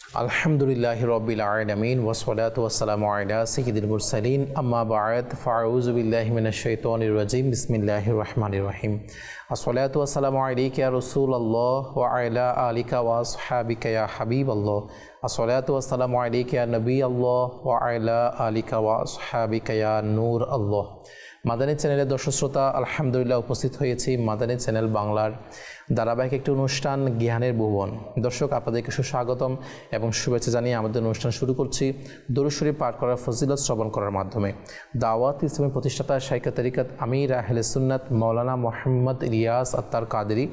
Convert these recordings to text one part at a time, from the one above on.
আলহামদুলিল্লাহি রাব্বিল আলামিন ওয়াসসালাতু ওয়াসসালামু আলা সাইয়্যিদিল মুরসালিন আম্মা বা'দ ফাআউযু বিল্লাহি মিনাশ শাইতানির রাজিম বিসমিল্লাহির রহমানির রহিম আসসালাতু ওয়াসসালামু আলাইকা ইয়া রাসূলুল্লাহ ওয়া আলা আলিকা ওয়া আসহাবিকা ইয়া হাবিবাল্লাহ আসসালাতু ওয়াসসালামু আলাইকা ইয়া নবিয়াল্লাহ ওয়া আলা আলিকা ওয়া আসহাবিকা ইয়া নূর আল্লাহ। মাদানী চ্যানেলের দর্শক শ্রোতা, আলহামদুলিল্লাহ উপস্থিত হয়েছি মাদানী চ্যানেল বাংলার ধারাবাহিক একটি অনুষ্ঠান জ্ঞানের ভুবন। দর্শক, আপনাদেরকে সুস্বাগতম এবং শুভেচ্ছা জানিয়ে আমাদের অনুষ্ঠান শুরু করছি দরুদ শরীফ পাঠ করার ফজিলত শ্রবণ করার মাধ্যমে। দাওয়াত ইসলামের প্রতিষ্ঠাতা শাইখে তরিকত আমির আহলে সুন্নাত মাওলানা মোহাম্মদ ইলিয়াস আত্তার কাদেরী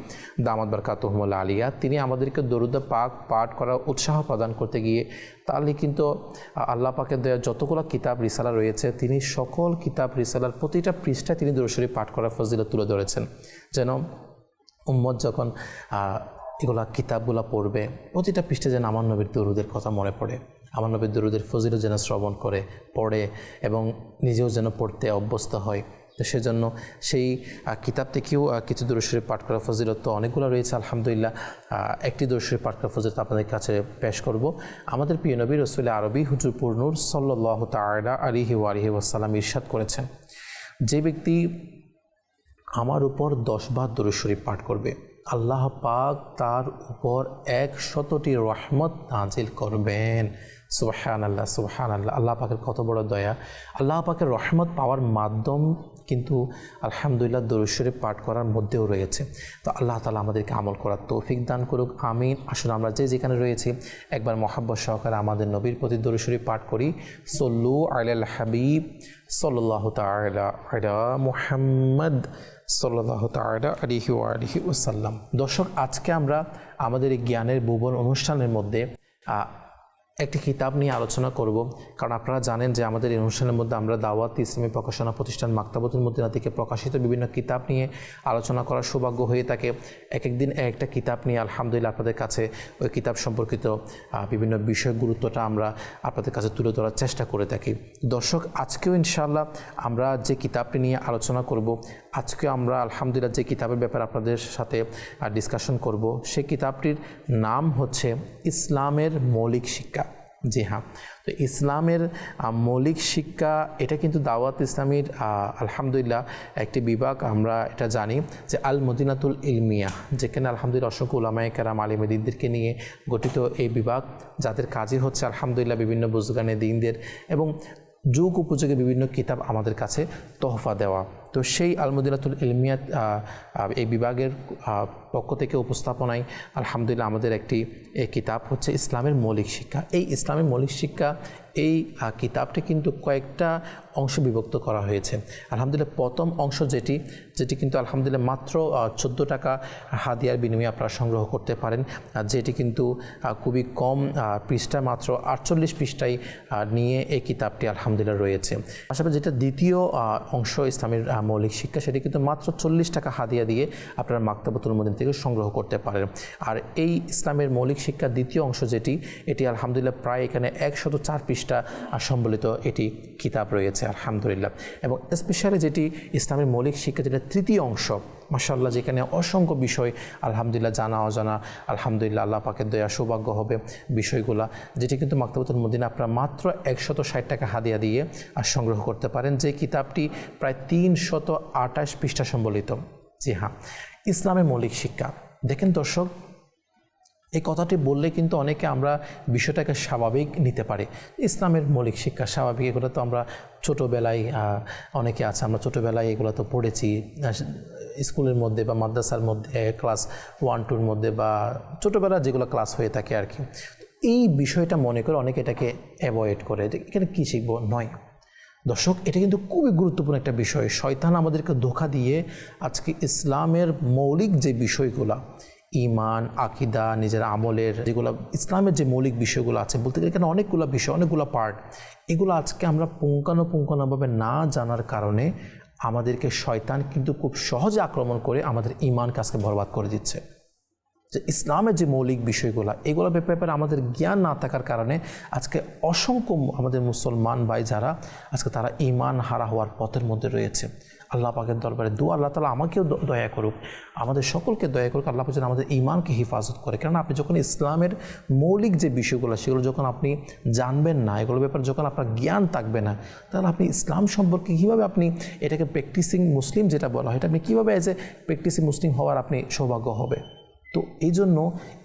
দামাত বরকাতুহুল আলিয়া, তিনি আমাদেরকে দরুদ পাক পাঠ করার উৎসাহ প্রদান করতে গিয়ে তার লিখিত আল্লাহ পাকের দেয়া যতগুলো কিতাব রিসালা রয়েছে, তিনি সকল কিতাব রিসালার প্রতিটা পৃষ্ঠায় তিনি দরুদ শরীফ পাঠ করার ফজিলত তুলে ধরেছেন, যেন উম্মত যখন এগুলা কিতাবগুলো পড়বে প্রতিটা পৃষ্ঠে যেন আমার নবীর দরুদের কথা মনে পড়ে, আমার নবীর দরুদের ফজিলত যেন শ্রবণ করে পড়ে এবং নিজেও যেন পড়তে অভ্যস্ত হয়। তো সেজন্য সেই কিতাব থেকেও কিছু দরুদ শরীফ পাঠ করার ফজিলত তো অনেকগুলো রয়েছে। আলহামদুলিল্লাহ, একটি দরুদ শরীফ পাঠ করার ফজিলত আপনাদের কাছে পেশ করব। আমাদের প্রিয় নবী রাসূল আরবি হুজুর পুর নূর সাল্লাল্লাহু তাআলা আলাইহি ওয়া আলিহি ওয়াসাল্লাম ইরশাদ করেছেন, যে ব্যক্তি আমার উপর 10 বার দরুদ শরীফ পাঠ করবে, আল্লাহ পাক তার উপর 100টি রহমত নাজিল করবেন। সুবহানাল্লাহ, সুবহানাল্লাহ। আল্লাহ পাকের কত বড় দয়া! আল্লাহ পাকের রহমত পাওয়ার মাধ্যম কিন্তু আলহামদুলিল্লাহ দরুদ শরীফ পাঠ করার মধ্যেও রয়েছে। তো আল্লাহ তাআলা আমাদেরকে আমল করার তৌফিক দান করুক, আমিন। আসুন আমরা যেখানে রয়েছি একবার মহাব্বত সহকারে আমাদের নবীর প্রতি দরুদ শরীফ পাঠ করি। সল্লু আলাল হাবিব সাল্লাল্লাহু তাআলা আলা মুহাম্মদ সাল্লাল্লাহু তাআলা আলাইহি ওয়া আলিহি ওয়াসাল্লাম। দর্শক, আজকে আমরা আমাদের এই জ্ঞানের ভুবন অনুষ্ঠানের মধ্যে একটি কিতাব নিয়ে আলোচনা করব, কারণ আপনারা জানেন যে আমাদের এই অনুষ্ঠানের মধ্যে আমরা দাওয়াত ইসলামী প্রকাশনা প্রতিষ্ঠান মাকতাবাতুল মদিনা থেকে প্রকাশিত বিভিন্ন কিতাব নিয়ে আলোচনা করার সৌভাগ্য হয়ে থাকে। এক একদিন একটা কিতাব নিয়ে আলহামদুলিল্লাহ আপনাদের কাছে ওই কিতাব সম্পর্কিত বিভিন্ন বিষয় গুরুত্বটা আমরা আপনাদের কাছে তুলে ধরার চেষ্টা করে থাকি। দর্শক, আজকেও ইনশাআল্লাহ আমরা যে কিতাবটি নিয়ে আলোচনা করব, আজকে আমরা আলহামদুলিল্লাহ যে কিতাবের ব্যাপারে আপনাদের সাথে ডিসকাশন করব, সেই কিতাবটির নাম হচ্ছে ইসলামের মৌলিক শিক্ষা। জি হ্যাঁ, তো ইসলামের মৌলিক শিক্ষা এটা কিন্তু দাওয়াত ইসলামীর আলহামদুলিল্লাহ একটি বিভাগ। আমরা এটা জানি যে আল মদিনাতুল ইলমিয়া, যেখানে আলহামদুলিল্লাহ অসংখ্য উলামায়ে কেরাম আলিমে দ্বীনদেরকে নিয়ে গঠিত এই বিভাগ, যাদের কাজই হচ্ছে আলহামদুলিল্লাহ বিভিন্ন বুজুর্গানে দ্বীনদের এবং যুগ উপযোগী বিভিন্ন কিতাব আমাদের কাছে তোহফা দেওয়া। তো সেই আল মদিনাতুল ইলমিয়া এই বিভাগের পক্ষ থেকে উপস্থাপনায় আলহামদুলিল্লাহ আমাদের একটি কিতাব হচ্ছে ইসলামের মৌলিক শিক্ষা। এই ইসলামের মৌলিক শিক্ষা এই কিতাবটি কিন্তু কয়েকটা অংশ বিভক্ত করা হয়েছে। আলহামদুলিল্লাহ প্রথম অংশ যেটি কিন্তু আলহামদুলিল্লাহ মাত্র 14 টাকা হাদিয়ার বিনিময়ে আপনারা সংগ্রহ করতে পারেন, যেটি কিন্তু খুবই কম পৃষ্ঠা, মাত্র 48 পৃষ্ঠায় নিয়ে এই কিতাবটি আলহামদুলিল্লাহ রয়েছে। পাশাপাশি যেটা দ্বিতীয় অংশ ইসলামের মৌলিক শিক্ষা, সেটি কিন্তু মাত্র 40 টাকা হাদিয়া দিয়ে আপনারা মাকতাবাতুল মদিনা থেকে সংগ্রহ করতে পারেন। আর এই ইসলামের মৌলিক শিক্ষার দ্বিতীয় অংশ এটি আলহামদুলিল্লাহ প্রায় এখানে 104 পৃষ্ঠা সম্বলিত এটি কিতাব রয়েছে আলহামদুলিল্লাহ। এবং স্পেশালি যেটি ইসলামের মৌলিক শিক্ষা, যেটা তৃতীয় অংশ, মাশাআল্লাহ, যেখানে অসংখ্য বিষয় আলহামদুলিল্লাহ জানা অজানা আলহামদুলিল্লাহ আল্লাহ পাকের দয়া সৌভাগ্য হবে বিষয়গুলা, যেটি কিন্তু মাকতাবাতুল মদিনা আপনারা মাত্র 160 টাকা হাদিয়া দিয়ে সংগ্রহ করতে পারেন, যে কিতাবটি প্রায় 328 পৃষ্ঠা সম্বলিত। জি হ্যাঁ, ইসলামের মৌলিক শিক্ষা। দেখেন দর্শক, এই কথাটি বললে কিন্তু অনেকে আমরা বিষয়টাকে স্বাভাবিক নিতে পারি। ইসলামের মৌলিক শিক্ষা স্বাভাবিক, এগুলো তো আমরা ছোটোবেলায় অনেকে আছে, আমরা ছোটোবেলায় এগুলো তো পড়েছি স্কুলের মধ্যে বা মাদ্রাসার মধ্যে ক্লাস 1-2 মধ্যে বা ছোটোবেলার যেগুলো ক্লাস হয়ে থাকে আর কি। এই বিষয়টা মনে করে অনেকে এটাকে অ্যাভয়েড করে, এখানে কী শিখবো নয়। দর্শক, এটা কিন্তু খুবই গুরুত্বপূর্ণ একটা বিষয়। শয়তান আমাদেরকে ধোঁকা দিয়ে আজকে ইসলামের মৌলিক যে বিষয়গুলো, ঈমান, আকীদা, নিজের আমলের যেগুলো ইসলামের যে মৌলিক বিষয়গুলো আছে, বলতে গেলে এখানে অনেকগুলো বিষয়, অনেকগুলো পার্ট, এগুলো আজকে আমরা পুঙ্খানুপুঙ্খভাবে না জানার কারণে আমাদেরকে শয়তান কিন্তু খুব সহজে আক্রমণ করে আমাদের ঈমানকে আজকে বরবাদ করে দিচ্ছে। যে ইসলামের যে মৌলিক বিষয়গুলো, এগুলো ব্যাপারে আমাদের জ্ঞান না থাকার কারণে আজকে অসংখ্য আমাদের মুসলমান ভাই যারা আজকে তারা ঈমান হারা হওয়ার পথের মধ্যে রয়েছে। আল্লাহ পাকের দরবারে দোয়া, আল্লাহ তাআলা আমাকেও দয়া করুক, আমাদের সকলকে দয়া করুক, আল্লাহ পাক যেন আমাদের ঈমানকে হেফাজত করে। কেননা আপনি যখন ইসলামের মৌলিক যে বিষয়গুলো সেগুলো যখন আপনি জানবেন না, এগুলোর ব্যাপারে যখন আপনার জ্ঞান থাকবে না, তাহলে আপনি ইসলাম সম্পর্কে কীভাবে আপনি এটাকে প্র্যাকটিসিং মুসলিম যেটা বলা হয়, এটা আপনি কীভাবে অ্যাজ এ প্র্যাকটিসিং মুসলিম হওয়ার আপনি সৌভাগ্য হবে। তো এই জন্য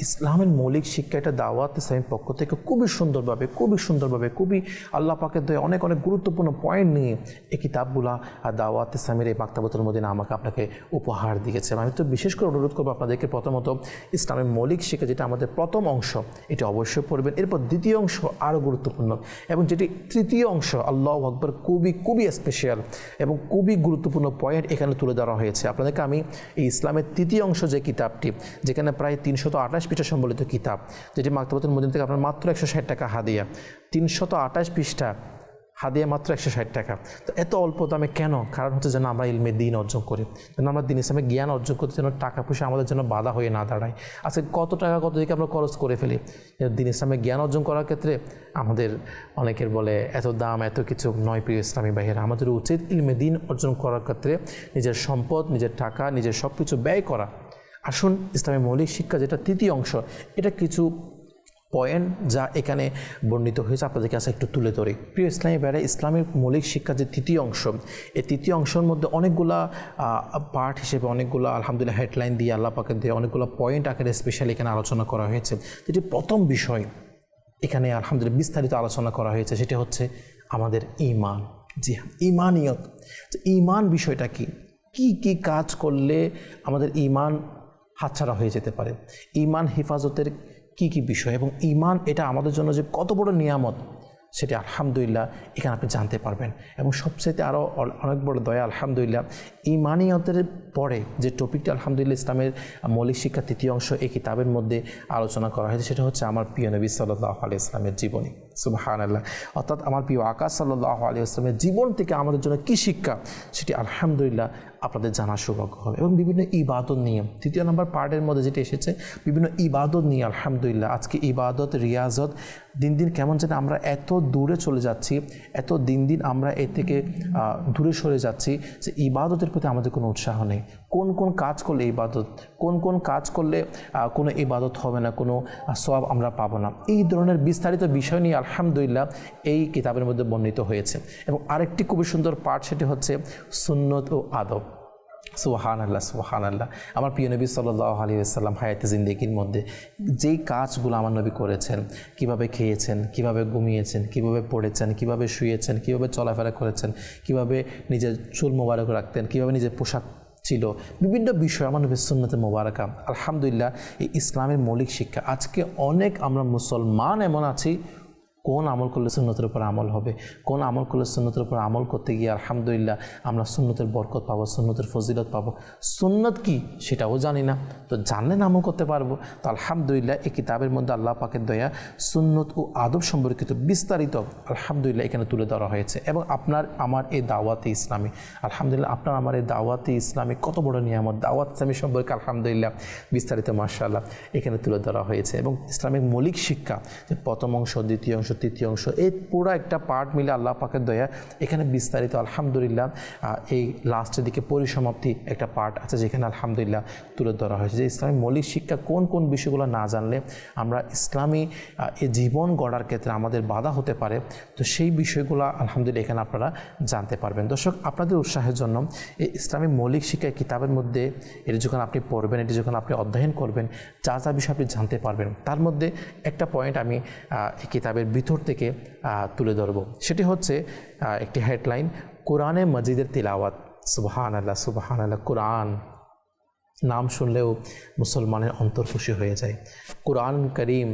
ইসলামের মৌলিক শিক্ষা, এটা দাওয়াত ইসলামের পক্ষ থেকে খুবই সুন্দরভাবে খুবই আল্লাহ পাকের দয়া অনেক গুরুত্বপূর্ণ পয়েন্ট নিয়ে এই কিতাবগুলা আর দাওয়াত ইসলামের এই মাকতাবাতুল মদিনা আমাকে আপনাকে উপহার দিয়েছে। আমি তো বিশেষ করে অনুরোধ করবো আপনাদেরকে প্রথমত ইসলামের মৌলিক শিক্ষা যেটা আমাদের প্রথম অংশ, এটি অবশ্যই পড়বেন। এরপর দ্বিতীয় অংশ আরও গুরুত্বপূর্ণ, এবং যেটি তৃতীয় অংশ আল্লাহু আকবার খুবই স্পেশাল এবং খুবই গুরুত্বপূর্ণ পয়েন্ট এখানে তুলে ধরা হয়েছে। আপনাদেরকে আমি এই ইসলামের তৃতীয় অংশ যে কিতাবটি, যেখানে প্রায় 328 পৃষ্ঠা সম্বলিত কিতাব, যেটি মাকতাবাতুল মদিনা থেকে আপনার মাত্র 160 টাকা হাদিয়া, 328 পৃষ্ঠা হাদিয়া মাত্র 160 টাকা। তো এত অল্প দামে কেন? কারণ হচ্ছে যেন আমরা ইলমে দ্বীন অর্জন করি, যেন আমরা দ্বীন ইসলামে জ্ঞান অর্জন করতে, যেন টাকা পয়সা আমাদের জন্য বাধা হয়ে না দাঁড়ায়। আজকে কত টাকা কত দিকে আমরা খরচ করে ফেলি দ্বীন ইসলামে জ্ঞান অর্জন করার ক্ষেত্রে। আমাদের অনেকের বলে এত দাম এত কিছু নয়। প্রিয় ইসলামী ভাইয়েরা, আমাদের উচিত ইলমে দ্বীন অর্জন করার ক্ষেত্রে নিজের সম্পদ, নিজের টাকা, নিজের সব কিছু ব্যয় করা। আসুন ইসলামের মৌলিক শিক্ষা যেটা তৃতীয় অংশ, এটা কিছু পয়েন্ট যা এখানে বর্ণিত হয়েছে আপনাদের কাছে একটু তুলে ধরি। প্রিয় ইসলামী ভাইয়েরা, ইসলামের মৌলিক শিক্ষা যে তৃতীয় অংশ, এই তৃতীয় অংশের মধ্যে অনেকগুলা পার্ট হিসেবে অনেকগুলো আলহামদুলিল্লাহ হেডলাইন দিয়ে আল্লাহ পাকের দিয়ে অনেকগুলো পয়েন্ট আকারে স্পেশালি এখানে আলোচনা করা হয়েছে। যেটি প্রথম বিষয় এখানে আলহামদুলিল্লাহ বিস্তারিত আলোচনা করা হয়েছে, সেটি হচ্ছে আমাদের ঈমান। জি হ্যাঁ, ঈমানিয়ত। ঈমান বিষয়টা কি কি কাজ করলে আমাদের ঈমান হাতছাড়া হয়ে যেতে পারে, ঈমান হেফাজতের কি বিষয়, এবং ঈমান এটা আমাদের জন্য যে কত বড় নিয়ামত সেটা আলহামদুলিল্লাহ এখানে আপনি জানতে পারবেন। এবং সবচেয়ে আরও অনেক বড় দয়া আলহামদুলিল্লাহ, ঈমানিয়তের পরে যে টপিকটা আলহামদুলিল্লাহ ইসলামের মৌলিক শিক্ষা তৃতীয় অংশ এই কিতাবের মধ্যে আলোচনা করা হয়েছে, সেটা হচ্ছে আমার প্রিয় নবী সাল্লাল্লাহু আলাইহি ওয়াসাল্লামের জীবনী। সুবহানাল্লাহ। অর্থাৎ আমার প্রিয় আকাশ সাল্লাল্লাহু আলাইহি ওয়াসাল্লামের জীবন থেকে আমাদের জন্য কী শিক্ষা, সেটি আলহামদুলিল্লাহ আপনাদের জানার সৌভাগ্য হবে। এবং বিভিন্ন ইবাদত নিয়ে তৃতীয় নম্বর পার্টের মধ্যে যেটি এসেছে, বিভিন্ন ইবাদত নিয়ে আলহামদুলিল্লাহ আজকে ইবাদত রিয়াজত দিন দিন কেমন যেন আমরা এত দূরে চলে যাচ্ছি, এত দিন আমরা এর থেকে দূরে সরে যাচ্ছি যে ইবাদতের প্রতি আমাদের কোনো উৎসাহ নেই। কোন কাজ করলে ইবাদত, কোন কাজ করলে কোনো ইবাদত হবে না, কোনো সওয়াব আমরা পাবো না, এই ধরনের বিস্তারিত বিষয় নিয়ে আলহামদুলিল্লাহ এই কিতাবের মধ্যে বর্ণিত হয়েছে। এবং আরেকটি খুবই সুন্দর পার্ট, সেটি হচ্ছে সুন্নত ও আদব। সুবহানাল্লাহ সুবহানাল্লাহ। আমার প্রিয় নবী সাল্লাল্লাহু আলাইহি ওয়াসাল্লাম হায়াতে জিন্দেগির মধ্যে যেই কাজগুলো আমার নবী করেছেন, কিভাবে খেয়েছেন, কিভাবে ঘুমিয়েছেন, কিভাবে পড়েছেন, কিভাবে শুয়েছেন, কিভাবে চলাফেরা করেছেন, কিভাবে নিজের চুল মোবারক রাখতেন, কিভাবে নিজের পোশাক ছিল, বিভিন্ন বিষয় আমার নবীর সুন্নতে মোবারকা। আলহামদুলিল্লাহ এই ইসলামের মৌলিক শিক্ষা আজকে অনেক আমরা মুসলমান এমন আছি, কোন আমল করলে সুন্নতের উপর আমল হবে, কোন আমল করলে সুন্নতের উপর আমল করতে গিয়ে আলহামদুলিল্লাহ আমরা সুন্নতের বরকত পাবো, সুন্নতের ফজিলত পাবো। সুন্নত কি সেটাও জানি না, তো জানলে না আমল করতে পারবো। তো আলহামদুলিল্লাহ এই কিতাবের মধ্যে আল্লাহ পাকের দয়া সুন্নত ও আদব সম্পর্কিত বিস্তারিত আলহামদুলিল্লাহ এখানে তুলে ধরা হয়েছে। এবং আপনার আমার এই দাওয়াতে ইসলামী, আলহামদুলিল্লাহ আপনার আমার এই দাওয়াতে ইসলামী কত বড় নিয়ামত, দাওয়াত ইসলামী সম্পর্কে আলহামদুলিল্লাহ বিস্তারিত মাশাআল্লাহ এখানে তুলে ধরা হয়েছে। এবং ইসলামিক মৌলিক শিক্ষা যে প্রথম অংশ, দ্বিতীয় অংশ, তৃতীয় অংশ, এই পুরো একটা পার্ট মিলে আল্লাহ পাকের দয়া এখানে বিস্তারিত আলহামদুলিল্লাহ এই লাস্টের দিকে পরিসমাপ্তি একটা পার্ট আছে, যেখানে আলহামদুলিল্লাহ তুলে ধরা হয়েছে যে ইসলামী মৌলিক শিক্ষা কোন বিষয়গুলো না জানলে আমরা ইসলামী এই জীবন গড়ার ক্ষেত্রে আমাদের বাধা হতে পারে। তো সেই বিষয়গুলো আলহামদুলিল্লাহ এখানে আপনারা জানতে পারবেন। দর্শক, আপনাদের উৎসাহের জন্য এই ইসলামী মৌলিক শিক্ষা কিতাবের মধ্যে এটি যখন আপনি পড়বেন, এটি যখন আপনি অধ্যয়ন করবেন, যা বিষয় আপনি জানতে পারবেন, তার মধ্যে একটা পয়েন্ট আমি এই কিতাবের ভিতর থেকে তুলে ধরব। সেটি হচ্ছে একটি হেডলাইন, কোরআনে মজিদের তিলাওয়াত। সুবহানাল্লাহ সুবহানাল্লাহ। কোরআন নাম শুনলেও মুসলমানের অন্তর খুশি হয়ে যায়। কোরআন করিম,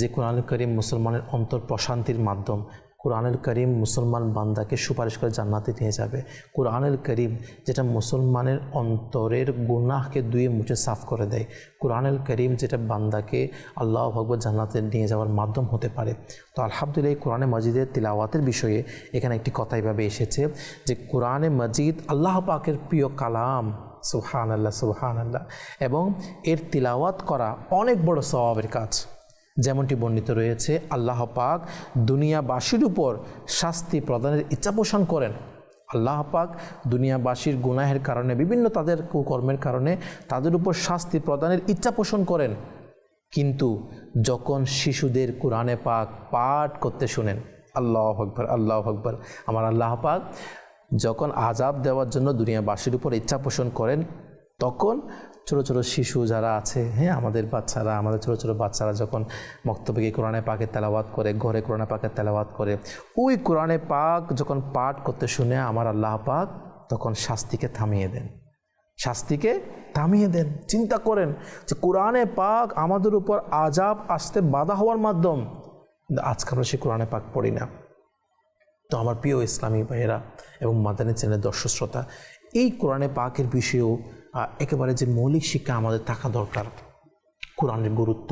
যে কোরআন করিম মুসলমানের অন্তর প্রশান্তির মাধ্যম। কোরআনুল করিম মুসলমান বান্দাকে সুপারিশ করে জান্নাতে নিয়ে যাবে। কোরআনুল করিম যেটা মুসলমানের অন্তরের গুনাহকে ধুয়ে মুছে সাফ করে দেয়। কোরআনুল করিম যেটা বান্দাকে আল্লাহ আকবার জান্নাতে নিয়ে যাওয়ার মাধ্যম হতে পারে। তো আলহামদুলিল্লাহ কোরআনে মজিদের তিলাওয়াতের বিষয়ে এখানে একটি কথা এভাবে এসেছে যে কোরআনে মজিদ আল্লাহ পাকের প্রিয় কালাম। সুবহানাল্লাহ সুবহানাল্লাহ। এবং এর তিলাওয়াত করা অনেক বড় সওয়াবের কাজ। যেমনটি বর্ণিত রয়েছে, আল্লাহ পাক দুনিয়াবাসীর উপর শাস্তি প্রদানের ইচ্ছা পোষণ করেন। আল্লাহ পাক দুনিয়াবাসীর গুনাহের কারণে, বিভিন্ন তাদের কুকর্মের কারণে তাদের উপর শাস্তি প্রদানের ইচ্ছা পোষণ করেন, কিন্তু যখন শিশুদের কোরআনে পাক পাঠ করতে শুনেন, আল্লাহু আকবার, আল্লাহু আকবার, আমার আল্লাহ পাক যখন আযাব দেওয়ার জন্য দুনিয়াবাসীর উপর ইচ্ছা পোষণ করেন, তখন ছোটো ছোটো শিশু যারা আছে, হ্যাঁ, আমাদের বাচ্চারা, আমাদের ছোটো ছোটো বাচ্চারা যখন মক্তবে গিয়ে কোরআনে পাকের তেলাওয়াত করে, ঘরে কোরআনে পাকের তেলাওয়াত করে, ওই কোরআনে পাক যখন পাঠ করতে শুনে আমার আল্লাহ পাক তখন শাস্তিকে থামিয়ে দেন, শাস্তিকে থামিয়ে দেন। চিন্তা করেন যে কোরআনে পাক আমাদের উপর আযাব আসতে বাধা হওয়ার মাধ্যম, কিন্তু আজকে আমরা সেই কোরআনে পাক পড়ি না। তো আমার প্রিয় ইসলামী ভাইয়েরা এবং মাদানী চ্যানেলের দর্শক শ্রোতা, এই কোরআনে পাকের বিষয়েও একেবারে যে মৌলিক শিক্ষা আমাদের থাকা দরকার, কোরআনের গুরুত্ব,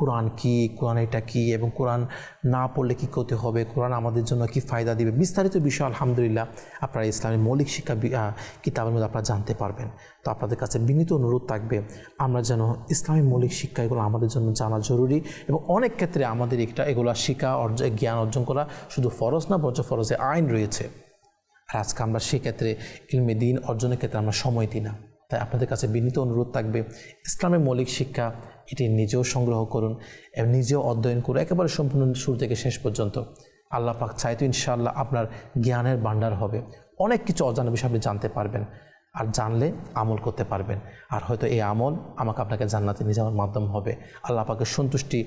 কোরআন কি, কোরআন এটা কী, এবং কোরআন না পড়লে কী করতে হবে, কোরআন আমাদের জন্য কী ফায়দা দিবে, বিস্তারিত বিষয় আলহামদুলিল্লাহ আপনারা ইসলামের মৌলিক শিক্ষা কিতাবের মধ্যে আপনারা জানতে পারবেন। তো আপনাদের কাছে বিনীত অনুরোধ থাকবে আমরা যেন ইসলামী মৌলিক শিক্ষা এগুলো আমাদের জন্য জানা জরুরি, এবং অনেক ক্ষেত্রে আমাদের এগুলো শিক্ষা জ্ঞান অর্জন করা শুধু ফরজ না, বরঞ্চ ফরজে আইন রয়েছে। আর আজকে আমরা সেক্ষেত্রে ইলমে দ্বীন অর্জনের ক্ষেত্রে আমরা সময় দিই না। তাই আপনাদের কাছে বিনীত অনুরোধ থাকবে ইসলামের মৌলিক শিক্ষা এটি নিজেও সংগ্রহ করুন এবং নিজেও অধ্যয়ন করুন একেবারে সম্পূর্ণ শুরু থেকে শেষ পর্যন্ত। আল্লাহ পাক চাইতো ইনশাআল্লাহ আপনার জ্ঞানের ভান্ডার হবে, অনেক কিছু অজানা বিষয় আপনি জানতে পারবেন, আর জানলে আমল করতে পারবেন, আর হয়তো এই আমল আমাকে আপনাকে জান্নাতে নিয়ে যাওয়ার মাধ্যম হবে, আল্লাহ পাকের সন্তুষ্টি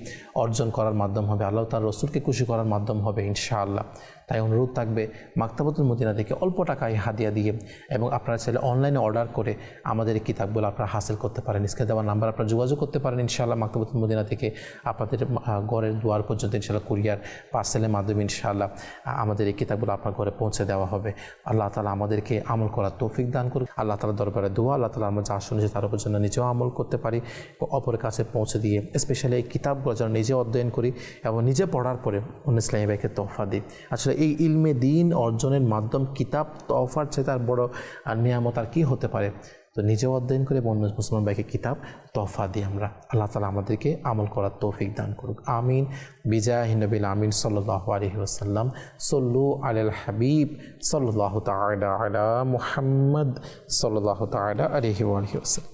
অর্জন করার মাধ্যম হবে, আল্লাহ তার রসুলকে খুশি করার মাধ্যম হবে ইনশাআল্লাহ। তাই অনুরোধ থাকবে মাকতাবাতুল মদিনা থেকে অল্প টাকায় হাদিয়া দিয়ে, এবং আপনারা চাইলে অনলাইনে অর্ডার করে আমাদের এই কিতাবগুলো আপনারা হাসিল করতে পারেন। স্ক্রিনে দেওয়ার নাম্বার আপনারা যোগাযোগ করতে পারেন ইনশাআল্লাহ। মাকতাবাতুল মদিনা থেকে আপনাদের ঘরের দুয়ার পর্যন্ত ইনশাআল্লাহ কুরিয়ার পার্সেলের মাধ্যমে ইনশাআল্লাহ আমাদের এই কিতাবগুলো আপনার ঘরে পৌঁছে দেওয়া হবে। আল্লাহ তাআলা আমাদেরকে আমল করার তৌফিক দান করুন। আল্লাহ তাআলার দরবারে দোয়া, আল্লাহ তাআলা আমরা যা শুনেছি তার উপর যেন নিজেও আমল করতে পারি, অপরের কাছে পৌঁছে দিয়ে স্পেশালি এই কিতাবগুলো যেন নিজে অধ্যয়ন করি এবং নিজে পড়ার পরে অন্য ইসলামী ভাইকে তোহফা দিই। আসলে এই ইলমে দ্বীন অর্জনের মাধ্যম কিতাব তোহফার চেয়ে তার বড় নিয়ামত আর কী হতে পারে। তো নিজেও অধ্যয়ন করে অন্য মুসলমান ভাইকে কিতাব তোহফা দিই আমরা। আল্লাহ তাআলা আমাদেরকে আমল করার তৌফিক দান করুক, আমিন। বিজাহি নবিল আমিন সাল্লাল্লাহু আলাইহি ওয়াসাল্লাম। সল্লু আলাল হাবিব সাল্লাল্লাহু তাআলা আলা মুহাম্মদ সাল্লাল্লাহু তাআলা আলাইহি ওয়া সাল্লাম।